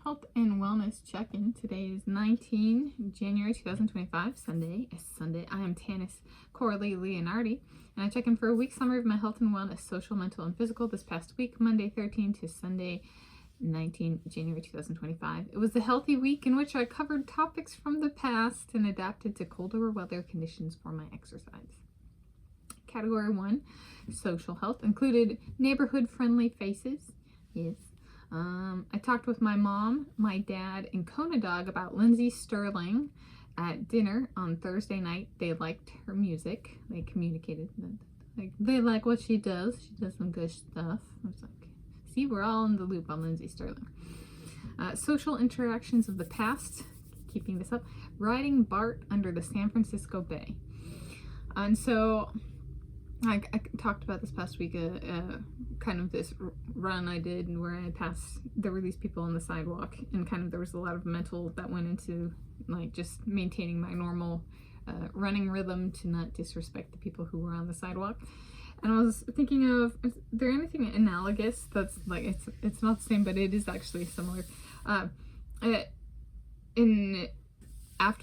Health and Wellness Check-in. Today is 19 January 2025, Sunday. It's Sunday. I am Tanis Coralee Leonhardi, and I check in for a week summary of my health and wellness, social, mental, and physical this past week, Monday 13 to Sunday 19 January 2025. It was a healthy week in which I covered topics from the past and adapted to colder weather conditions for my exercise. Category 1, social health, included neighborhood-friendly faces. Yes. I talked with my mom, my dad, and Kona Dog about Lindsay Sterling at dinner on Thursday night. They liked her music. They communicated that they like what she does. She does some good stuff. I was like, see, we're all in the loop on Lindsay Sterling. Social interactions of the past, keeping this up, riding BART under the San Francisco Bay. And so I talked about this past week, kind of this run I did where there were these people on the sidewalk, and kind of there was a lot of mental that went into like just maintaining my normal running rhythm to not disrespect the people who were on the sidewalk. And I was thinking of, is there anything analogous that's like, it's not the same, but it is actually similar. After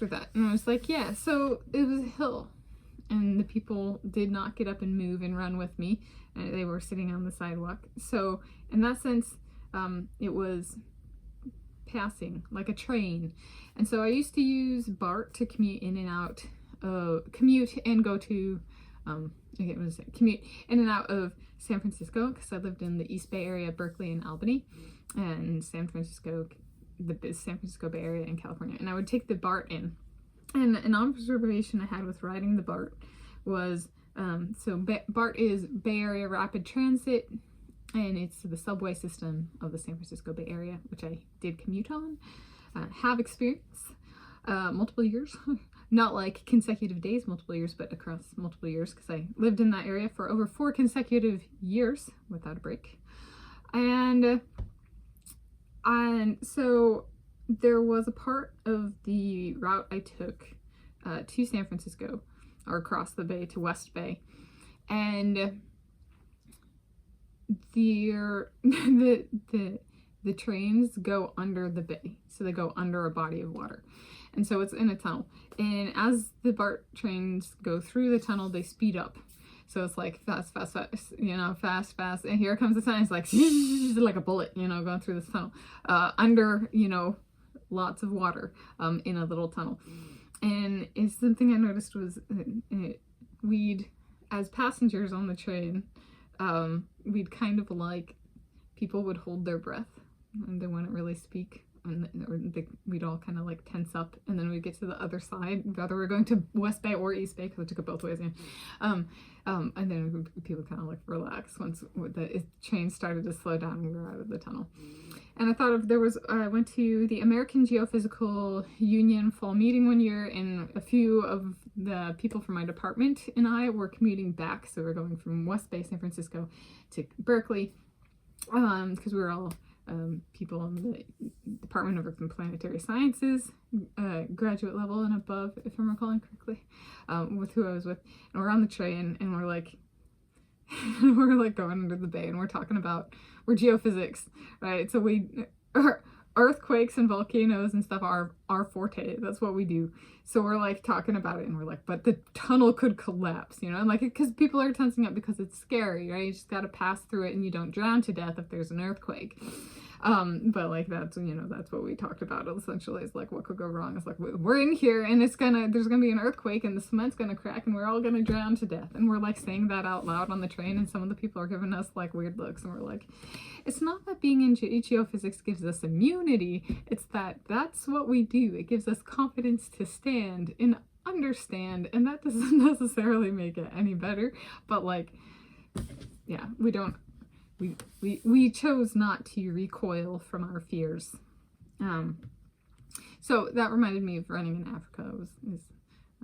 that, and I was like, yeah, so it was a hill. And the people did not get up and move and run with me. And they were sitting on the sidewalk. So in that sense, it was passing like a train. And so I used to use BART to commute in and out, commute and out of San Francisco, because I lived in the East Bay area, Berkeley and Albany, and San Francisco, the San Francisco Bay Area in California. And I would take the BART in. And an observation I had with riding the BART was, BART is Bay Area Rapid Transit, and it's the subway system of the San Francisco Bay Area, which I did commute on, have experience, multiple years, not like consecutive days, multiple years, but across multiple years, because I lived in that area for over 4 consecutive years without a break. And so there was a part of the route I took to San Francisco, or across the bay to West Bay, and the trains go under the bay, so they go under a body of water, and so it's in a tunnel. And as the BART trains go through the tunnel, they speed up. So it's like fast, fast, and here comes the sign. It's like a bullet, going through this tunnel, under, lots of water, in a little tunnel. And it's something I noticed was we'd, as passengers on the train, we'd kind of like, people would hold their breath and they wouldn't really speak. We'd all kind of like tense up, and then we'd get to the other side, whether we're going to West Bay or East Bay, because I took it both ways. And then people kind of like relax once the train started to slow down and we were out of the tunnel. And I thought I went to the American Geophysical Union fall meeting one year, and a few of the people from my department and I were commuting back. So we're going from West Bay, San Francisco to Berkeley, because we were all people in the Department of Earth and Planetary Sciences, graduate level and above, if I'm recalling correctly, with who I was with. And we're on the train, and we're like going under the bay, and we're geophysics, right? So earthquakes and volcanoes and stuff are our forte. That's what we do. So we're like talking about it, and we're like, but the tunnel could collapse, and like, because people are tensing up because it's scary, right? You just got to pass through it, and you don't drown to death if there's an earthquake. But like, that's what we talked about essentially, is like, what could go wrong? It's like, we're in here, and there's gonna be an earthquake, and the cement's gonna crack, and we're all gonna drown to death. And we're like saying that out loud on the train, and some of the people are giving us like weird looks, and we're like, it's not that being in geophysics gives us immunity, it's that's what we do. It gives us confidence to stand and understand, and that doesn't necessarily make it any better, but like, yeah, we chose not to recoil from our fears. So that reminded me of running in Africa. Is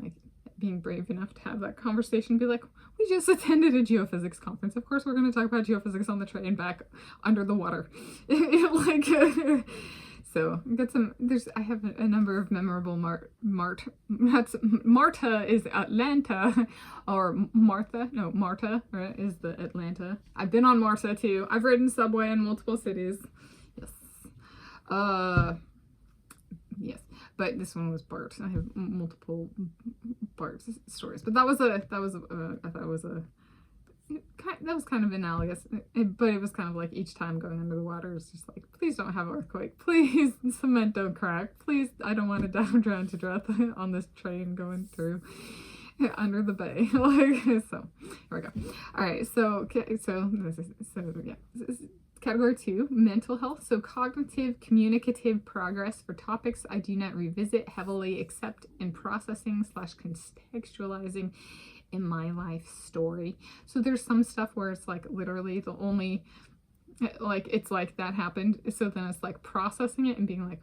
like being brave enough to have that conversation, be like, we just attended a geophysics conference. Of course, we're going to talk about geophysics on the train back under the water. So I have a number of memorable Marta is Atlanta, or Marta, right, is the Atlanta. I've been on Marta too. I've ridden subway in multiple cities. Yes. Yes, but this one was Bart. I have multiple Bart stories, but that was I thought it was that was kind of analogous, but it was kind of like each time going under the water is just like, please don't have an earthquake, please cement don't crack, please, I don't want to drown to death on this train going through under the bay. Like, so here we go. All right, so yeah, this is category 2, mental health. So cognitive communicative progress for topics I do not revisit heavily except in processing / contextualizing in my life story. So there's some stuff where it's like literally the only, like, it's like that happened, so then it's like processing it and being like,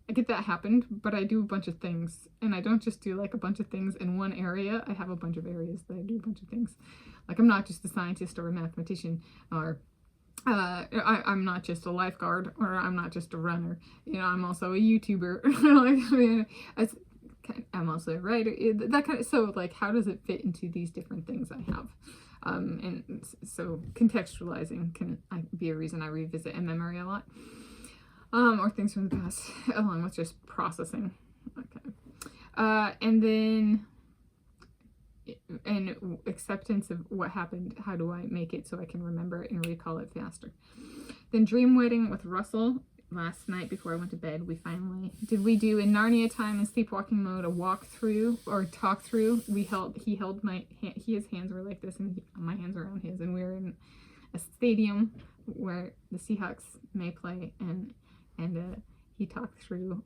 I get that happened, but I do a bunch of things, and I don't just do like a bunch of things in one area. I have a bunch of areas that I do a bunch of things. Like, I'm not just a scientist or a mathematician, or I'm not just a lifeguard, or I'm not just a runner. You know, I'm also a YouTuber. Like, I mean, I'm also a writer. That kind of, so like, how does it fit into these different things I have? And so contextualizing can be a reason I revisit a memory a lot. Or things from the past, along with just processing. Okay. And then, and acceptance of what happened. How do I make it so I can remember it and recall it faster? Then dream wedding with Russell. Last night before I went to bed, we do in Narnia time and sleepwalking mode a walk through or talk through. He held my hand, his hands were like this and my hands were around his, and we were in a stadium where the Seahawks may play, and he talked through,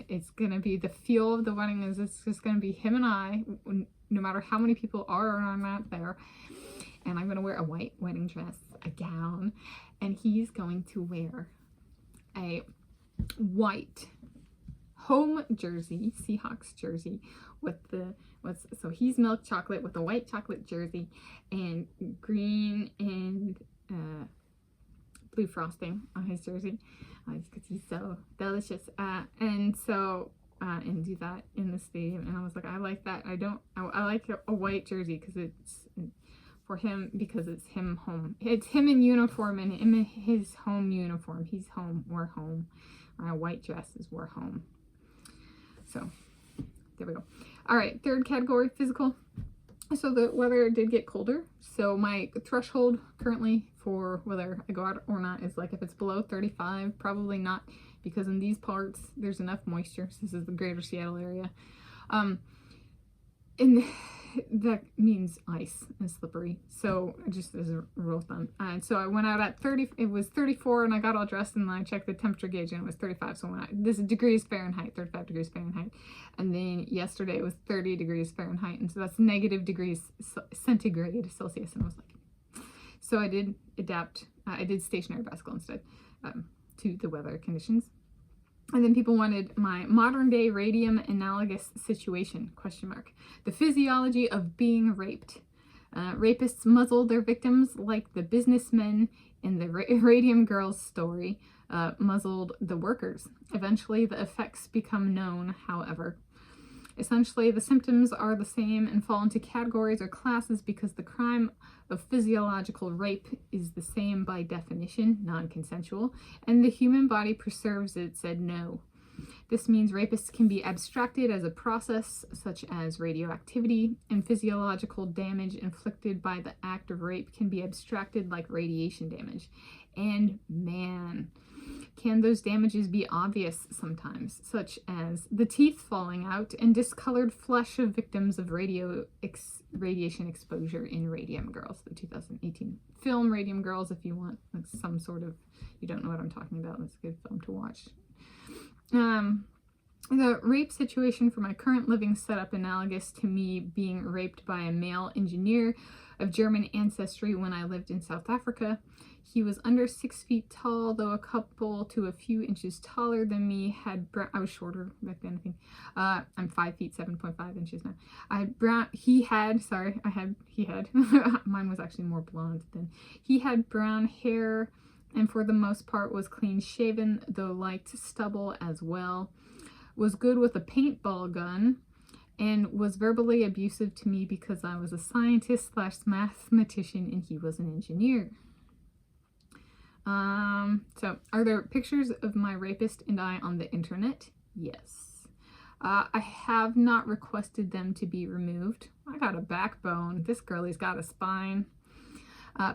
it's gonna be the feel of the wedding is it's just gonna be him and I, no matter how many people are or are not there, and I'm gonna wear a white wedding dress, a gown, and he's going to wear a white home jersey, Seahawks jersey, with so he's milk chocolate with a white chocolate jersey and green and blue frosting on his jersey, because he's so delicious. And do that in the stadium, and I was like, I like that. I like a white jersey because it's for him, because it's him home. It's him in uniform and him in his home uniform. He's home, we're home. Our white dress is we're home. So there we go. All right, third category, physical. So the weather did get colder. So my threshold currently for whether I go out or not is like, if it's below 35, probably not, because in these parts there's enough moisture. So this is the greater Seattle area. And that means ice and slippery. So just as a rule of thumb. And so I went out at 30, it was 34, and I got all dressed, and I checked the temperature gauge and it was 35. So this is degrees Fahrenheit, 35 degrees Fahrenheit. And then yesterday it was 30 degrees Fahrenheit. And so that's negative degrees centigrade Celsius. And I was like, so I did adapt. I did stationary bicycle instead to the weather conditions. And then people wanted my modern day radium analogous situation, ? The physiology of being raped. Rapists muzzle their victims like the businessmen in the Radium Girls story muzzled the workers. Eventually the effects become known, however. Essentially, the symptoms are the same and fall into categories or classes because the crime of physiological rape is the same by definition, non-consensual, and the human body preserves it, said no. This means rapists can be abstracted as a process such as radioactivity, and physiological damage inflicted by the act of rape can be abstracted like radiation damage. And man, can those damages be obvious sometimes, such as the teeth falling out and discolored flesh of victims of radiation exposure in Radium Girls, the 2018 film Radium Girls. If you want like some sort of, you don't know what I'm talking about, that's a good film to watch. The rape situation for my current living setup analogous to me being raped by a male engineer of German ancestry when I lived in South Africa. He was under 6 feet tall, though a couple to a few inches taller than me. I was shorter back then, I think. I'm 5 feet, 7.5 inches now. He had, mine was actually more blonde than, he had brown hair and for the most part was clean shaven, though liked stubble as well. Was good with a paintball gun and was verbally abusive to me because I was a scientist / mathematician and he was an engineer. So are there pictures of my rapist and I on the internet? Yes. I have not requested them to be removed. I got a backbone. This girlie's got a spine.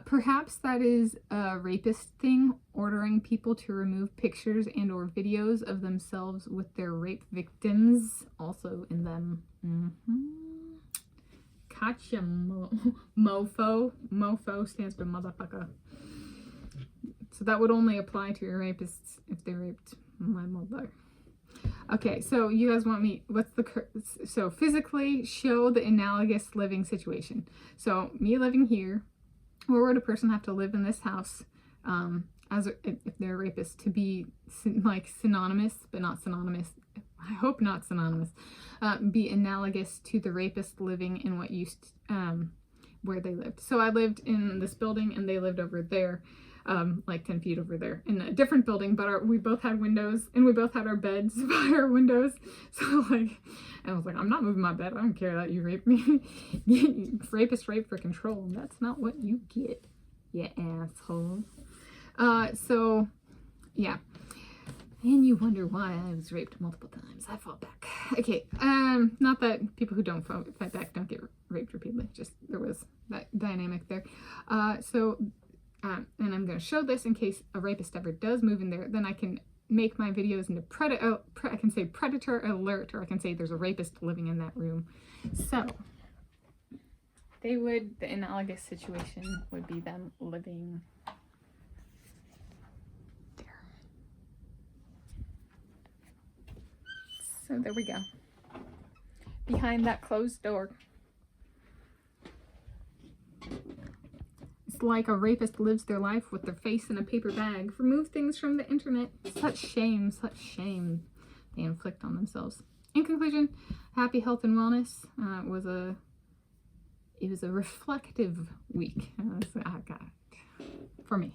Perhaps that is a rapist thing, ordering people to remove pictures and or videos of themselves with their rape victims also in them. Gotcha, mofo. Mofo stands for motherfucker. So that would only apply to your rapists if they raped my mother. Okay, so you guys want me, so physically show the analogous living situation. So me living here, or would a person have to live in this house if they're a rapist to be like synonymous, but not synonymous, I hope not synonymous, be analogous to the rapist living in what used, where they lived. So I lived in this building and they lived over there, like 10 feet over there in a different building, but we both had windows and we both had our beds by our windows. So like, I was like, I'm not moving my bed. I don't care that you raped me. Rapist rape for control. That's not what you get, you asshole. So yeah. And you wonder why I was raped multiple times. I fought back. Okay, not that people who don't fight back don't get raped repeatedly. Just there was that dynamic there. And I'm going to show this in case a rapist ever does move in there. Then I can make my videos into I can say predator alert, or I can say there's a rapist living in that room. So the analogous situation would be them living there. So there we go. Behind that closed door. It's like a rapist lives their life with their face in a paper bag. Remove things from the internet. Such shame they inflict on themselves. In conclusion, happy health and wellness. It was a reflective week. For me.